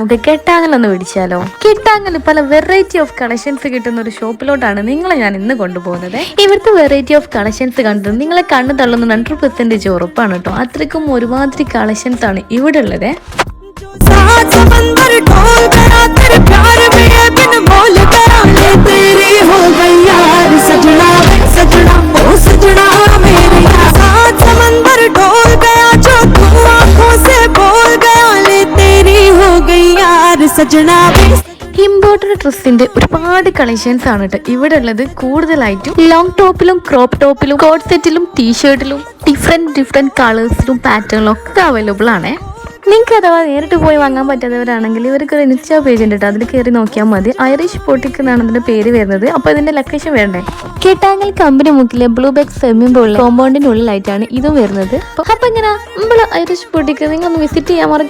നമുക്ക് കെട്ടാങ്ങലൊന്ന് പിടിച്ചാലോ? കെട്ടാങ്ങൽ പല variety of collections കിട്ടുന്ന ഒരു ഷോപ്പിലോട്ടാണ് നിങ്ങളെ ഞാൻ ഇന്ന് കൊണ്ടുപോകുന്നത്. ഇവിടുത്തെ വെറൈറ്റി ഓഫ് കളക്ഷൻസ് കണ്ടത് നിങ്ങളെ കണ്ണു തള്ളുന്ന 100% ഉറപ്പാണ് കേട്ടോ. അത്രയ്ക്കും ഒരുമാതിരി കളക്ഷൻസ് ആണ് ഇവിടെ ഉള്ളത്. ഇമ്പോർട്ടഡ് ഡ്രസ്സിന്റെ ഒരുപാട് കളക്ഷൻസ് ആണ് കേട്ടോ ഇവിടെ ഉള്ളത്. കൂടുതലായിട്ടും ലോങ് ടോപ്പിലും ക്രോപ്പ് ടോപ്പിലും കോട്ട് സെറ്റിലും ടീഷർട്ടിലും ഡിഫറെന്റ് കളേഴ്സിലും പാറ്റേണിലും ഒക്കെ അവൈലബിൾ ആണ്. നിങ്ങൾക്ക് അഥവാ നേരിട്ട് പോയി വാങ്ങാൻ പറ്റാത്തവരാണെങ്കിൽ ഇവർക്ക് ഒരു ഇൻസ്റ്റാ പേജ് ഉണ്ട് കേട്ടോ. അതിൽ കയറി നോക്കിയാൽ മതി. ഐറിഷ് ബൊട്ടിക് എന്നാണ് ഇതിന്റെ പേര് വരുന്നത്. അപ്പോൾ ഇതിന്റെ ലൊക്കേഷൻ വേണ്ടേ? കെട്ടാങ്ങൽ കമ്പനി മുക്കിലെ ബ്ലൂ ബെഗ് സ്വിമ്മിംഗ് പൂളിലെ കോമ്പൗണ്ടിനുള്ളിലായിട്ടാണ് ഇതും വരുന്നത്. അപ്പൊ ഇങ്ങനെ നമ്മൾ ഐറിഷ് ബൊട്ടിക് നിങ്ങളൊന്ന് വിസിറ്റ് ചെയ്യാൻ